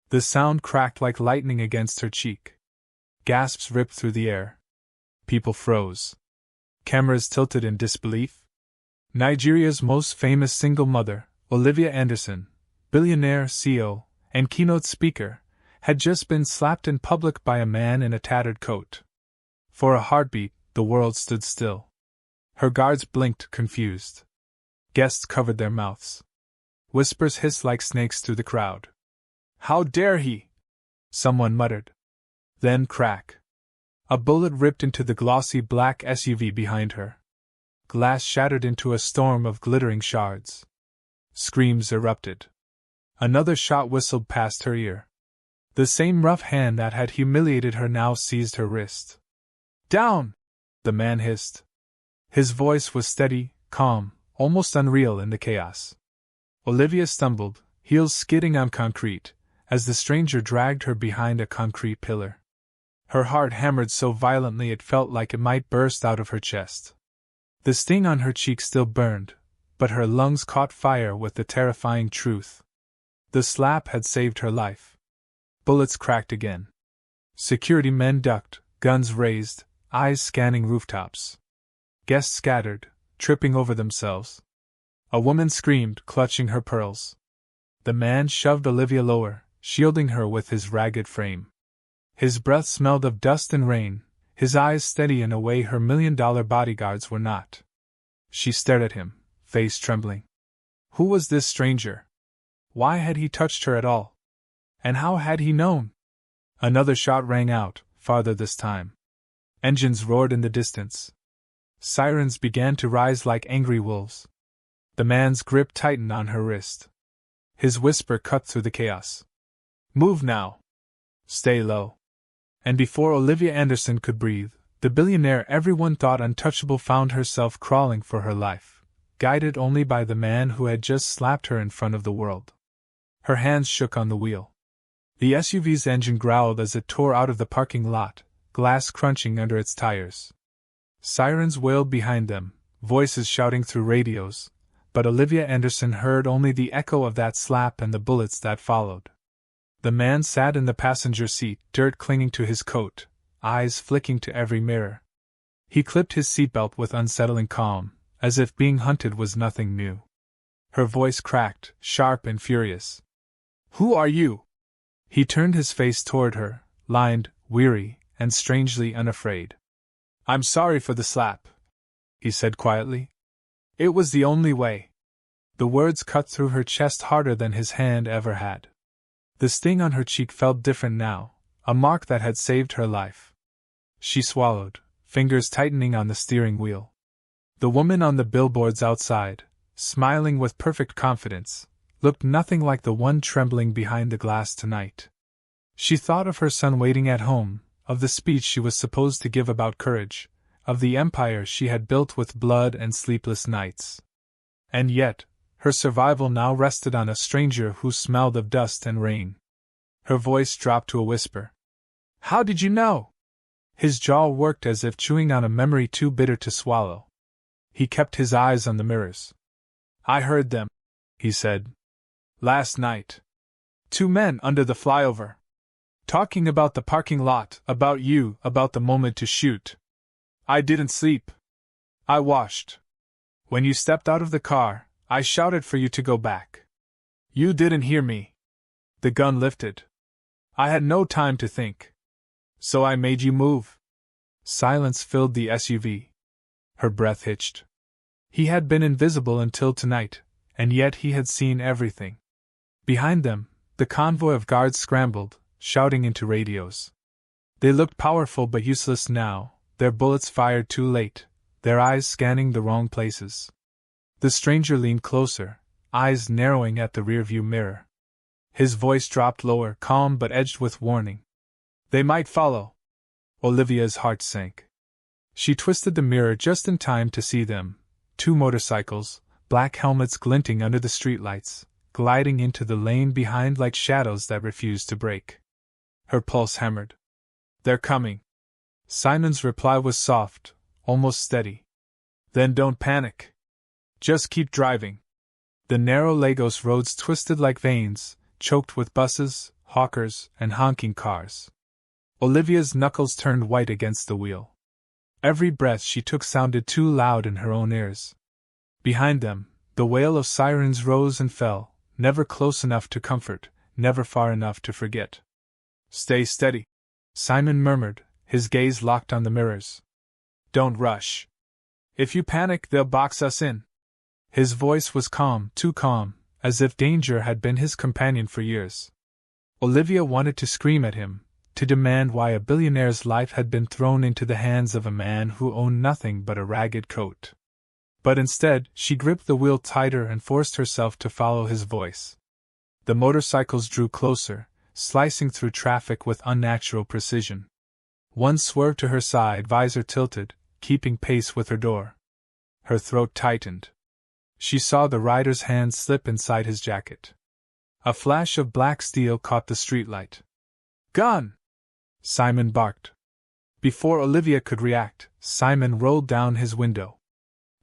The sound cracked like lightning against her cheek. Gasps ripped through the air. People froze. Cameras tilted in disbelief. Nigeria's most famous single mother, Olivia Anderson, billionaire CEO and keynote speaker, had just been slapped in public by a man in a tattered coat. For a heartbeat, the world stood still. Her guards blinked, confused. Guests covered their mouths. Whispers hissed like snakes through the crowd. "How dare he?" someone muttered. Then crack. A bullet ripped into the glossy black SUV behind her. Glass shattered into a storm of glittering shards. Screams erupted. Another shot whistled past her ear. The same rough hand that had humiliated her now seized her wrist. "Down!" the man hissed. His voice was steady, calm, almost unreal in the chaos. Olivia stumbled, heels skidding on concrete, as the stranger dragged her behind a concrete pillar. Her heart hammered so violently it felt like it might burst out of her chest. The sting on her cheek still burned, but her lungs caught fire with the terrifying truth. The slap had saved her life. Bullets cracked again. Security men ducked, guns raised, eyes scanning rooftops. Guests scattered, tripping over themselves. A woman screamed, clutching her pearls. The man shoved Olivia lower, shielding her with his ragged frame. His breath smelled of dust and rain, his eyes steady in a way her $1,000,000 bodyguards were not. She stared at him, face trembling. Who was this stranger? Why had he touched her at all? And how had he known? Another shot rang out, farther this time. Engines roared in the distance. Sirens began to rise like angry wolves. The man's grip tightened on her wrist. His whisper cut through the chaos. "Move now. Stay low." And before Olivia Anderson could breathe, the billionaire everyone thought untouchable found herself crawling for her life, guided only by the man who had just slapped her in front of the world. Her hands shook on the wheel. The SUV's engine growled as it tore out of the parking lot, glass crunching under its tires. Sirens wailed behind them, voices shouting through radios, but Olivia Anderson heard only the echo of that slap and the bullets that followed. The man sat in the passenger seat, dirt clinging to his coat, eyes flicking to every mirror. He clipped his seatbelt with unsettling calm, as if being hunted was nothing new. Her voice cracked, sharp and furious. "Who are you?" He turned his face toward her, lined, weary, and strangely unafraid. "I'm sorry for the slap," he said quietly. "It was the only way." The words cut through her chest harder than his hand ever had. The sting on her cheek felt different now, a mark that had saved her life. She swallowed, fingers tightening on the steering wheel. The woman on the billboards outside, smiling with perfect confidence, looked nothing like the one trembling behind the glass tonight. She thought of her son waiting at home, of the speech she was supposed to give about courage, of the empire she had built with blood and sleepless nights. And yet, her survival now rested on a stranger who smelled of dust and rain. Her voice dropped to a whisper. "How did you know?" His jaw worked as if chewing on a memory too bitter to swallow. He kept his eyes on the mirrors. "I heard them," he said. "Last night. 2 men under the flyover. Talking about the parking lot, about you, about the moment to shoot. I didn't sleep. I washed. When you stepped out of the car, I shouted for you to go back. You didn't hear me. The gun lifted. I had no time to think. So I made you move." Silence filled the SUV. Her breath hitched. He had been invisible until tonight, and yet he had seen everything. Behind them, the convoy of guards scrambled, shouting into radios. They looked powerful but useless now, their bullets fired too late, their eyes scanning the wrong places. The stranger leaned closer, eyes narrowing at the rearview mirror. His voice dropped lower, calm but edged with warning. "They might follow." Olivia's heart sank. She twisted the mirror just in time to see them, 2 motorcycles, black helmets glinting under the streetlights, gliding into the lane behind like shadows that refused to break. Her pulse hammered. "They're coming." Simon's reply was soft, almost steady. "Then don't panic. Just keep driving." The narrow Lagos roads twisted like veins, choked with buses, hawkers, and honking cars. Olivia's knuckles turned white against the wheel. Every breath she took sounded too loud in her own ears. Behind them, the wail of sirens rose and fell, never close enough to comfort, never far enough to forget. "Stay steady," Simon murmured, his gaze locked on the mirrors. "Don't rush. If you panic, they'll box us in." His voice was calm, too calm, as if danger had been his companion for years. Olivia wanted to scream at him, to demand why a billionaire's life had been thrown into the hands of a man who owned nothing but a ragged coat. But instead, she gripped the wheel tighter and forced herself to follow his voice. The motorcycles drew closer, slicing through traffic with unnatural precision. One swerved to her side, visor tilted, keeping pace with her door. Her throat tightened. She saw the rider's hand slip inside his jacket. A flash of black steel caught the streetlight. "Gone!" Simon barked. Before Olivia could react, Simon rolled down his window.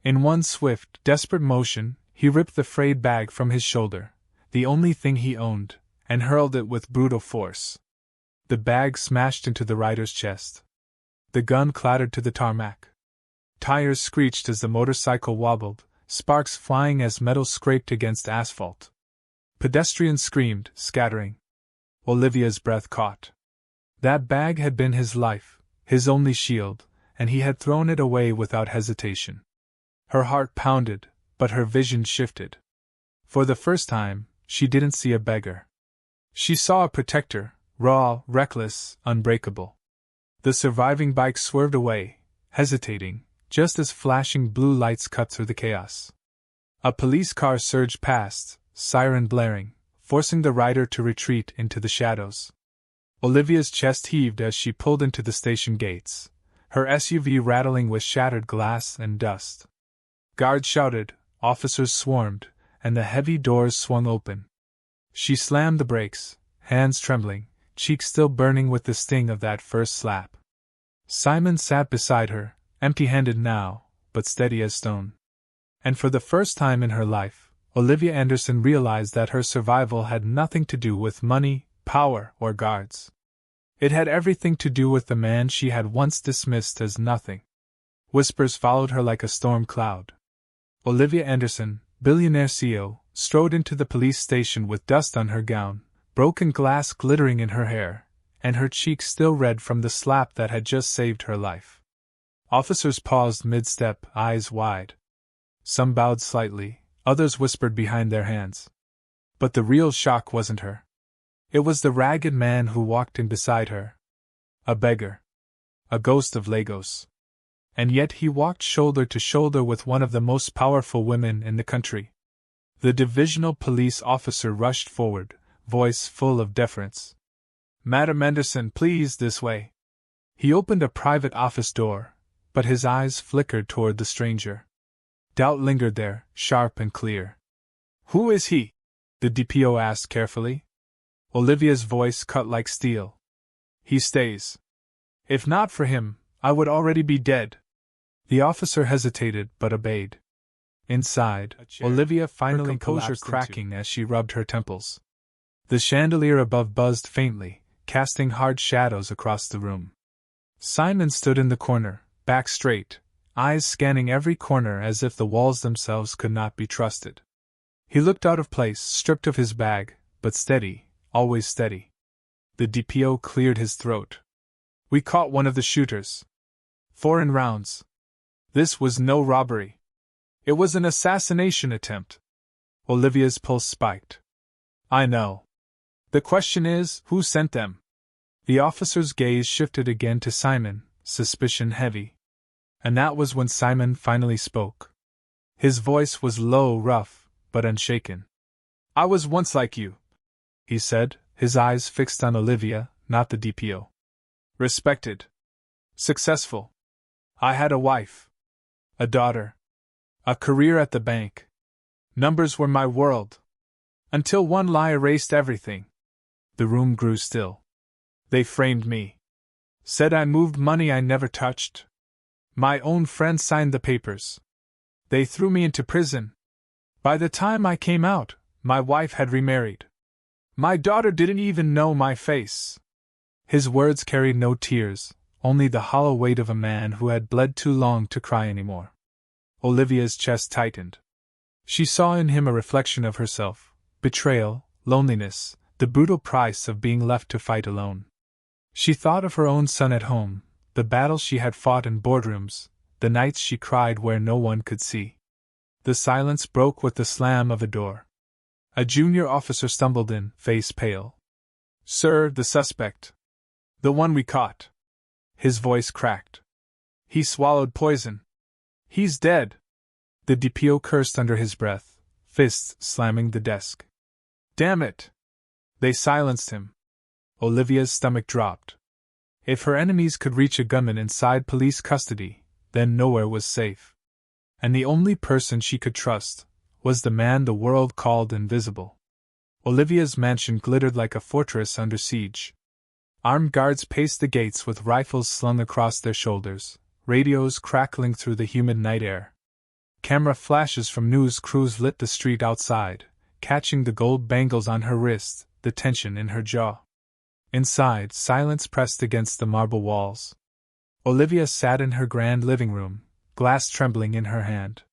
In one swift, desperate motion, he ripped the frayed bag from his shoulder, the only thing he owned, and hurled it with brutal force. The bag smashed into the rider's chest. The gun clattered to the tarmac. Tires screeched as the motorcycle wobbled, sparks flying as metal scraped against asphalt. Pedestrians screamed, scattering. Olivia's breath caught. That bag had been his life, his only shield, and he had thrown it away without hesitation. Her heart pounded, but her vision shifted. For the first time, she didn't see a beggar. She saw a protector, raw, reckless, unbreakable. The surviving bike swerved away, hesitating, just as flashing blue lights cut through the chaos. A police car surged past, siren blaring, forcing the rider to retreat into the shadows. Olivia's chest heaved as she pulled into the station gates, her SUV rattling with shattered glass and dust. Guards shouted, officers swarmed, and the heavy doors swung open. She slammed the brakes, hands trembling, cheeks still burning with the sting of that first slap. Simon sat beside her, empty-handed now, but steady as stone. And for the first time in her life, Olivia Anderson realized that her survival had nothing to do with money, power, or guards. It had everything to do with the man she had once dismissed as nothing. Whispers followed her like a storm cloud. Olivia Anderson, Billionaire CEO, strode into the police station with dust on her gown, broken glass glittering in her hair, and her cheeks still red from the slap that had just saved her life. Officers paused mid-step, eyes wide. Some bowed slightly, others whispered behind their hands. But the real shock wasn't her. It was the ragged man who walked in beside her. A beggar. A ghost of Lagos. And yet he walked shoulder to shoulder with one of the most powerful women in the country. The divisional police officer rushed forward, voice full of deference. "Madam Anderson, please, this way." He opened a private office door, but his eyes flickered toward the stranger. Doubt lingered there, sharp and clear. "Who is he?" the DPO asked carefully. Olivia's voice cut like steel. "He stays. If not for him, I would already be dead." The officer hesitated but obeyed. Inside, Olivia finally collapsed, her composure cracking as she rubbed her temples. The chandelier above buzzed faintly, casting hard shadows across the room. Simon stood in the corner, back straight, eyes scanning every corner as if the walls themselves could not be trusted. He looked out of place, stripped of his bag, but steady, always steady. The DPO cleared his throat. "We caught one of the shooters. 4 in rounds. This was no robbery. It was an assassination attempt." Olivia's pulse spiked. "I know. The question is, who sent them?" The officer's gaze shifted again to Simon, suspicion heavy. And that was when Simon finally spoke. His voice was low, rough, but unshaken. "I was once like you," he said, his eyes fixed on Olivia, not the DPO. "Respected. Successful. I had a wife. A daughter. A career at the bank. Numbers were my world. Until one lie erased everything." The room grew still. "They framed me. Said I moved money I never touched. My own friend signed the papers. They threw me into prison. By the time I came out, my wife had remarried. My daughter didn't even know my face. His words carried no tears, only the hollow weight of a man who had bled too long to cry anymore. Olivia's chest tightened. She saw in him a reflection of herself, betrayal, loneliness, the brutal price of being left to fight alone. She thought of her own son at home, the battles she had fought in boardrooms, the nights she cried where no one could see. The silence broke with the slam of a door. A junior officer stumbled in, face pale. Sir, the suspect. The one we caught. His voice cracked. He swallowed poison. He's dead. The DPO cursed under his breath, fists slamming the desk. Damn it! They silenced him. Olivia's stomach dropped. If her enemies could reach a gunman inside police custody, then nowhere was safe. And the only person she could trust was the man the world called invisible. Olivia's mansion glittered like a fortress under siege. Armed guards paced the gates with rifles slung across their shoulders, radios crackling through the humid night air. Camera flashes from news crews lit the street outside, catching the gold bangles on her wrist, the tension in her jaw. Inside, silence pressed against the marble walls. Olivia sat in her grand living room, glass trembling in her hand.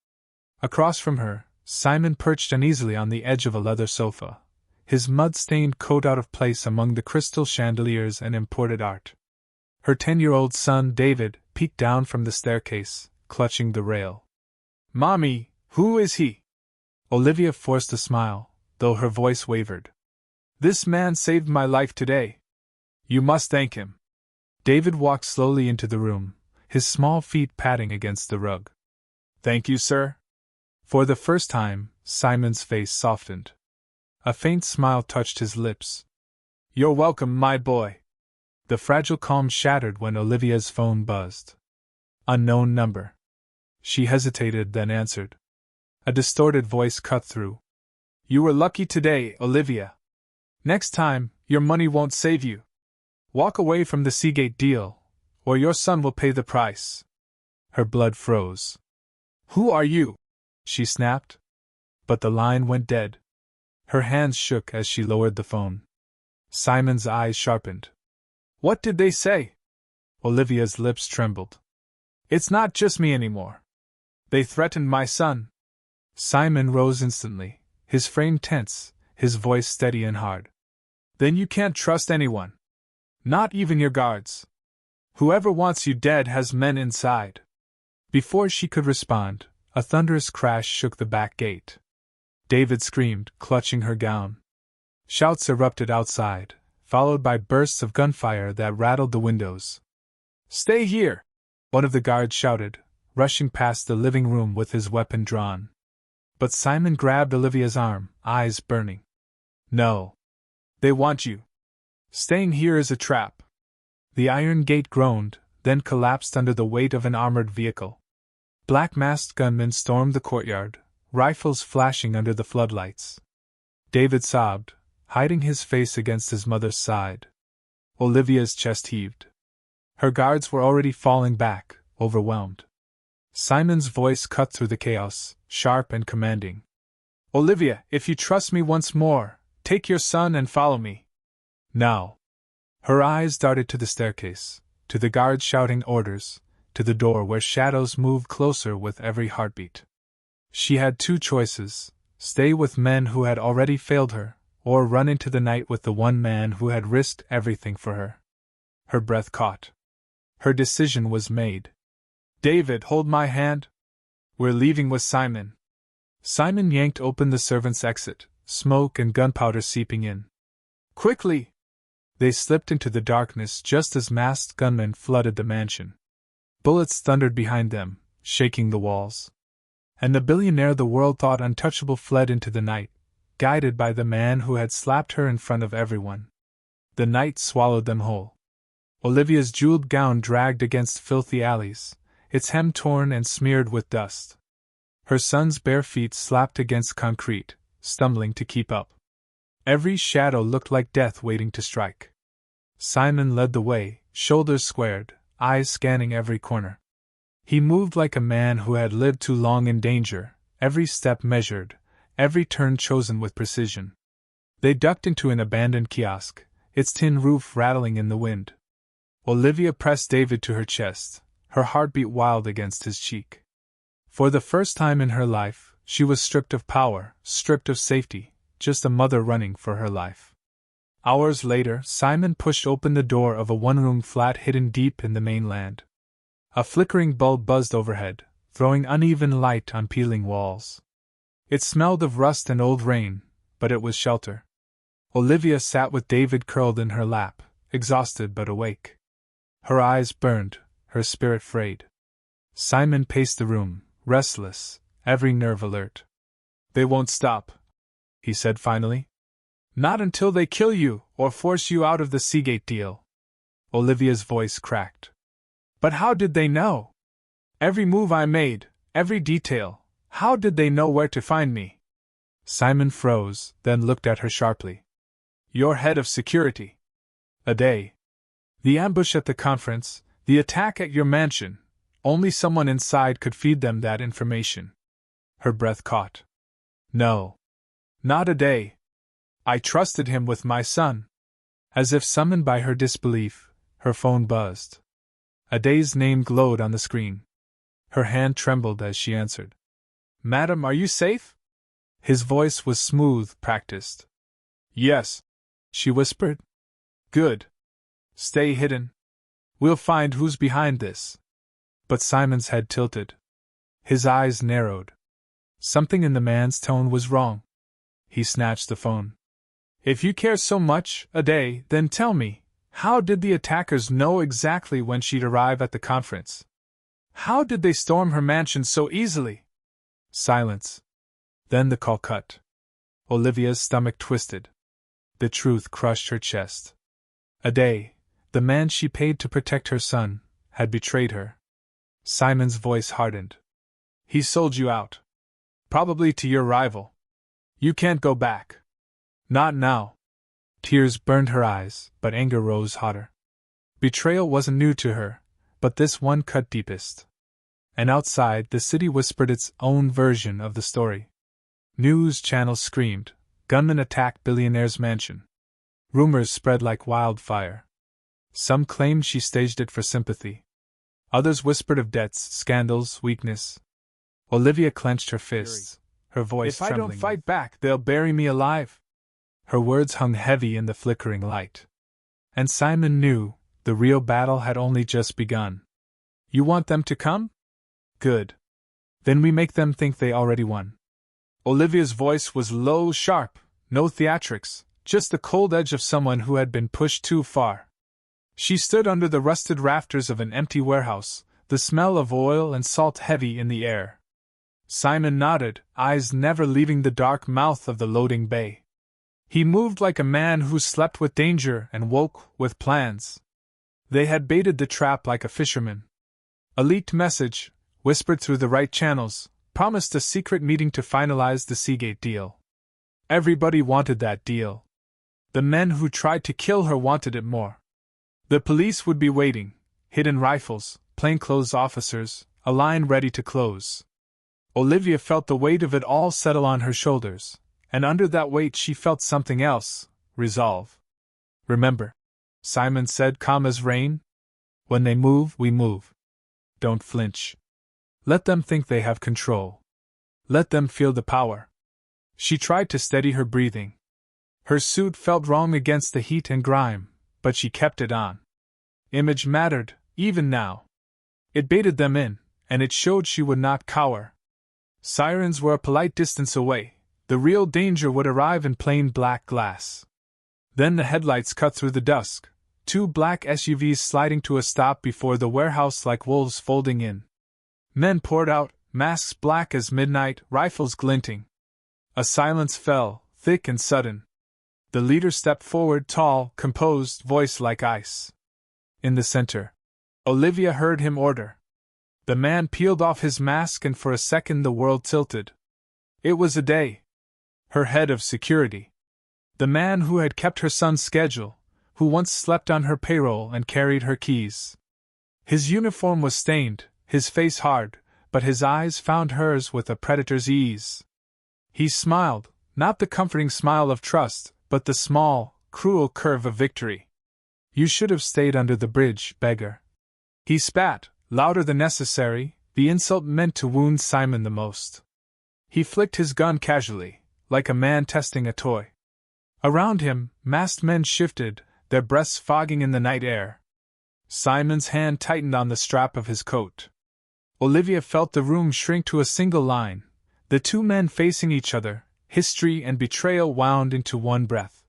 Across from her, Simon perched uneasily on the edge of a leather sofa, his mud-stained coat out of place among the crystal chandeliers and imported art. Her 10-year-old son, David, peeked down from the staircase, clutching the rail. Mommy, who is he? Olivia forced a smile, though her voice wavered. This man saved my life today. You must thank him. David walked slowly into the room, his small feet patting against the rug. Thank you, sir. For the first time, Simon's face softened. A faint smile touched his lips. You're welcome, my boy. The fragile calm shattered when Olivia's phone buzzed. Unknown number. She hesitated, then answered. A distorted voice cut through. You were lucky today, Olivia. Next time, your money won't save you. Walk away from the Seagate deal, or your son will pay the price. Her blood froze. Who are you? She snapped. But the line went dead. Her hands shook as she lowered the phone. Simon's eyes sharpened. What did they say? Olivia's lips trembled. It's not just me anymore. They threatened my son. Simon rose instantly, his frame tense, his voice steady and hard. Then you can't trust anyone. Not even your guards. Whoever wants you dead has men inside. Before she could respond, a thunderous crash shook the back gate. David screamed, clutching her gown. Shouts erupted outside, followed by bursts of gunfire that rattled the windows. Stay here! One of the guards shouted, rushing past the living room with his weapon drawn. But Simon grabbed Olivia's arm, eyes burning. No. They want you. Staying here is a trap. The iron gate groaned, then collapsed under the weight of an armored vehicle. Black-masked gunmen stormed the courtyard, rifles flashing under the floodlights. David sobbed, hiding his face against his mother's side. Olivia's chest heaved. Her guards were already falling back, overwhelmed. Simon's voice cut through the chaos, sharp and commanding. Olivia, if you trust me once more, take your son and follow me. Now. Her eyes darted to the staircase, to the guards shouting orders, to the door where shadows moved closer with every heartbeat. She had two choices: stay with men who had already failed her, or run into the night with the one man who had risked everything for her. Her breath caught. Her decision was made. David, hold my hand. We're leaving with Simon. Simon yanked open the servants' exit, smoke and gunpowder seeping in. Quickly! They slipped into the darkness just as masked gunmen flooded the mansion. Bullets thundered behind them, shaking the walls. And the billionaire the world thought untouchable fled into the night, guided by the man who had slapped her in front of everyone. The night swallowed them whole. Olivia's jeweled gown dragged against filthy alleys, its hem torn and smeared with dust. Her son's bare feet slapped against concrete, stumbling to keep up. Every shadow looked like death waiting to strike. Simon led the way, shoulders squared, eyes scanning every corner. He moved like a man who had lived too long in danger, every step measured, every turn chosen with precision. They ducked into an abandoned kiosk, its tin roof rattling in the wind. Olivia pressed David to her chest, her heartbeat wild against his cheek. For the first time in her life, she was stripped of power, stripped of safety, just a mother running for her life. Hours later, Simon pushed open the door of a one-room flat hidden deep in the mainland. A flickering bulb buzzed overhead, throwing uneven light on peeling walls. It smelled of rust and old rain, but it was shelter. Olivia sat with David curled in her lap, exhausted but awake. Her eyes burned, her spirit frayed. Simon paced the room, restless, every nerve alert. "They won't stop," he said finally. "Not until they kill you, or force you out of the Seagate deal." Olivia's voice cracked. "But how did they know? Every move I made, every detail, how did they know where to find me?" Simon froze, then looked at her sharply. "You're head of security. A day. The ambush at the conference, the attack at your mansion, only someone inside could feed them that information." Her breath caught. "No. Not a day. I trusted him with my son." As if summoned by her disbelief, her phone buzzed. Aday's name glowed on the screen. Her hand trembled as she answered. "Madam, are you safe?" His voice was smooth, practiced. "Yes," she whispered. "Good. Stay hidden. We'll find who's behind this." But Simon's head tilted. His eyes narrowed. Something in the man's tone was wrong. He snatched the phone. "If you care so much, Aday, then tell me, how did the attackers know exactly when she'd arrive at the conference? How did they storm her mansion so easily?" Silence. Then the call cut. Olivia's stomach twisted. The truth crushed her chest. Aday, the man she paid to protect her son, had betrayed her. Simon's voice hardened. "He sold you out. Probably to your rival. You can't go back. Not now." Tears burned her eyes, but anger rose hotter. Betrayal wasn't new to her, but this one cut deepest. And outside, the city whispered its own version of the story. News channels screamed, "Gunmen attack Billionaire's mansion." Rumors spread like wildfire. Some claimed she staged it for sympathy. Others whispered of debts, scandals, weakness. Olivia clenched her fists, her voice trembling. "If I don't fight back, they'll bury me alive." Her words hung heavy in the flickering light. And Simon knew, the real battle had only just begun. "You want them to come? Good. Then we make them think they already won." Olivia's voice was low, sharp, no theatrics, just the cold edge of someone who had been pushed too far. She stood under the rusted rafters of an empty warehouse, the smell of oil and salt heavy in the air. Simon nodded, eyes never leaving the dark mouth of the loading bay. He moved like a man who slept with danger and woke with plans. They had baited the trap like a fisherman. A leaked message, whispered through the right channels, promised a secret meeting to finalize the Seagate deal. Everybody wanted that deal. The men who tried to kill her wanted it more. The police would be waiting, hidden rifles, plainclothes officers, a line ready to close. Olivia felt the weight of it all settle on her shoulders, and under that weight she felt something else, resolve. "Remember," Simon said, calm as rain, "when they move, we move. Don't flinch. Let them think they have control. Let them feel the power." She tried to steady her breathing. Her suit felt wrong against the heat and grime, but she kept it on. Image mattered, even now. It baited them in, and it showed she would not cower. Sirens were a polite distance away. The real danger would arrive in plain black glass. Then the headlights cut through the dusk, two black SUVs sliding to a stop before the warehouse like wolves folding in. Men poured out, masks black as midnight, rifles glinting. A silence fell, thick and sudden. The leader stepped forward, tall, composed, voice like ice. In the center, Olivia heard him order. The man peeled off his mask and for a second the world tilted. It was Aday, her head of security. The man who had kept her son's schedule, who once slept on her payroll and carried her keys. His uniform was stained, his face hard, but his eyes found hers with a predator's ease. He smiled, not the comforting smile of trust, but the small, cruel curve of victory. You should have stayed under the bridge, beggar. He spat, louder than necessary, the insult meant to wound Simon the most. He flicked his gun casually, like a man testing a toy. Around him, masked men shifted, their breaths fogging in the night air. Simon's hand tightened on the strap of his coat. Olivia felt the room shrink to a single line, the two men facing each other, history and betrayal wound into one breath.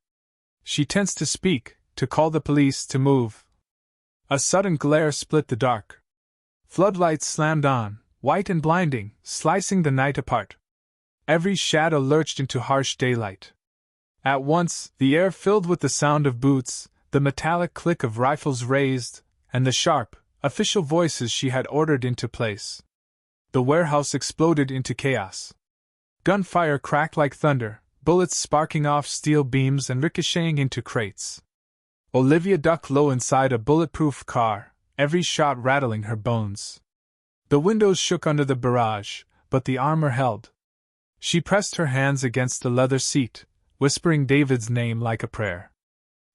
She tensed to speak, to call the police, to move. A sudden glare split the dark. Floodlights slammed on, white and blinding, slicing the night apart. Every shadow lurched into harsh daylight. At once, the air filled with the sound of boots, the metallic click of rifles raised, and the sharp, official voices she had ordered into place. The warehouse exploded into chaos. Gunfire cracked like thunder, bullets sparking off steel beams and ricocheting into crates. Olivia ducked low inside a bulletproof car, every shot rattling her bones. The windows shook under the barrage, but the armor held. She pressed her hands against the leather seat, whispering David's name like a prayer.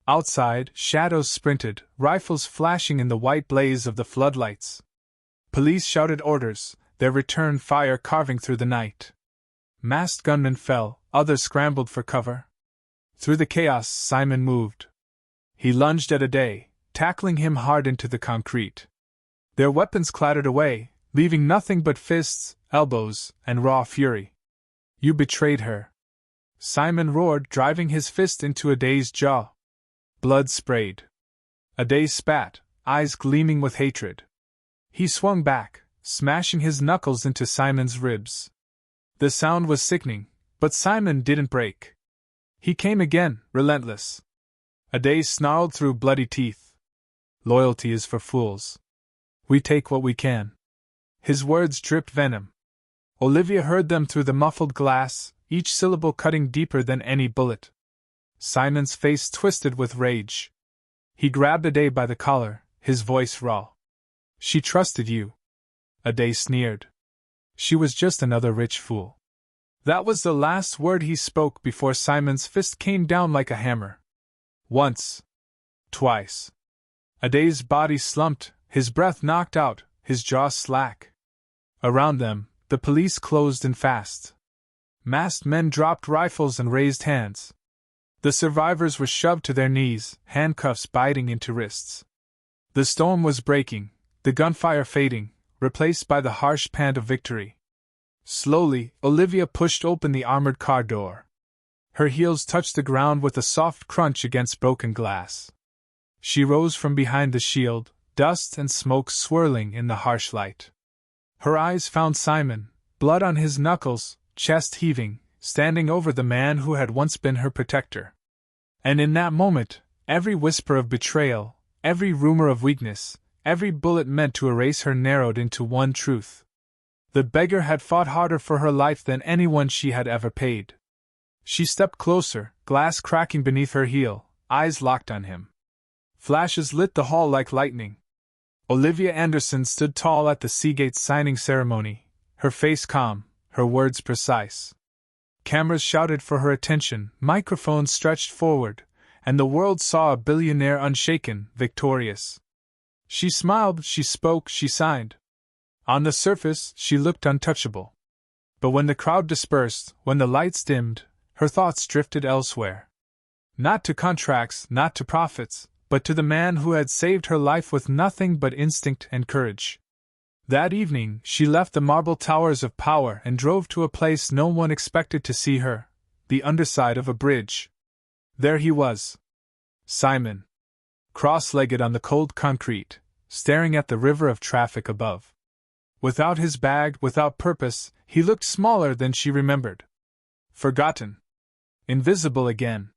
Outside, shadows sprinted, rifles flashing in the white blaze of the floodlights. Police shouted orders, their return fire carving through the night. Masked gunmen fell, others scrambled for cover. Through the chaos, Simon moved. He lunged at Ade, tackling him hard into the concrete. Their weapons clattered away, leaving nothing but fists, elbows, and raw fury. You betrayed her. Simon roared, driving his fist into Ade's jaw. Blood sprayed. Ade spat, eyes gleaming with hatred. He swung back, smashing his knuckles into Simon's ribs. The sound was sickening, but Simon didn't break. He came again, relentless. Ade snarled through bloody teeth. Loyalty is for fools. We take what we can. His words dripped venom. Olivia heard them through the muffled glass, each syllable cutting deeper than any bullet. Simon's face twisted with rage. He grabbed Ade by the collar, his voice raw. She trusted you. Ade sneered. She was just another rich fool. That was the last word he spoke before Simon's fist came down like a hammer. Once. Twice. Ade's body slumped, his breath knocked out, his jaw slack. Around them, the police closed in fast. Masked men dropped rifles and raised hands. The survivors were shoved to their knees, handcuffs biting into wrists. The storm was breaking, the gunfire fading, replaced by the harsh pant of victory. Slowly, Olivia pushed open the armored car door. Her heels touched the ground with a soft crunch against broken glass. She rose from behind the shield, dust and smoke swirling in the harsh light. Her eyes found Simon, blood on his knuckles, chest heaving, standing over the man who had once been her protector. And in that moment, every whisper of betrayal, every rumor of weakness, every bullet meant to erase her narrowed into one truth. The beggar had fought harder for her life than anyone she had ever paid. She stepped closer, glass cracking beneath her heel, eyes locked on him. Flashes lit the hall like lightning. Olivia Anderson stood tall at the Seagate signing ceremony, her face calm, her words precise. Cameras shouted for her attention, microphones stretched forward, and the world saw a billionaire unshaken, victorious. She smiled, she spoke, she signed. On the surface, she looked untouchable. But when the crowd dispersed, when the lights dimmed, her thoughts drifted elsewhere. Not to contracts, not to profits, but to the man who had saved her life with nothing but instinct and courage. That evening, she left the marble towers of power and drove to a place no one expected to see her, the underside of a bridge. There he was. Simon. Cross-legged on the cold concrete, staring at the river of traffic above. Without his bag, without purpose, he looked smaller than she remembered. Forgotten. Invisible again.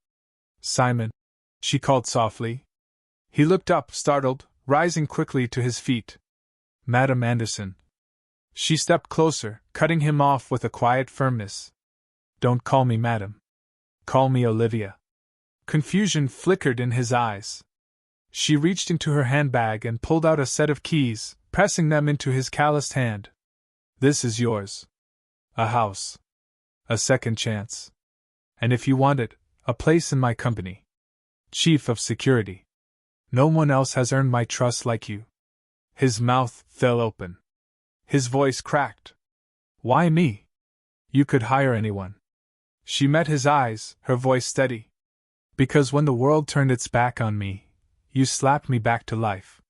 Simon, she called softly. He looked up, startled, rising quickly to his feet. Madam Anderson. She stepped closer, cutting him off with a quiet firmness. Don't call me madam. Call me Olivia. Confusion flickered in his eyes. She reached into her handbag and pulled out a set of keys, pressing them into his calloused hand. This is yours. A house. A second chance. And if you want it, a place in my company. Chief of Security. No one else has earned my trust like you. His mouth fell open. His voice cracked. Why me? You could hire anyone. She met his eyes, her voice steady. Because when the world turned its back on me, you slapped me back to life.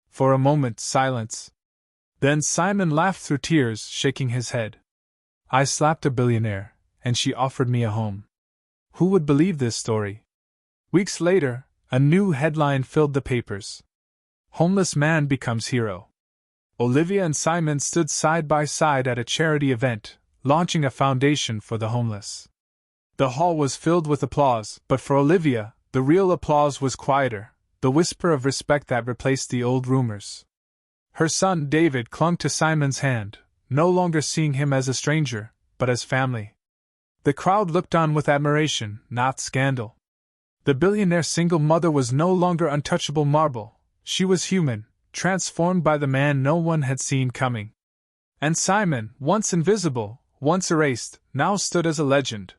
For a moment, silence. Then Simon laughed through tears, shaking his head. I slapped a billionaire, and she offered me a home. Who would believe this story? Weeks later, a new headline filled the papers. Homeless man becomes hero. Olivia and Simon stood side by side at a charity event, launching a foundation for the homeless. The hall was filled with applause, but for Olivia, the real applause was quieter, the whisper of respect that replaced the old rumors. Her son David clung to Simon's hand, no longer seeing him as a stranger, but as family. The crowd looked on with admiration, not scandal. The billionaire's single mother was no longer untouchable marble, she was human, transformed by the man no one had seen coming. And Simon, once invisible, once erased, now stood as a legend,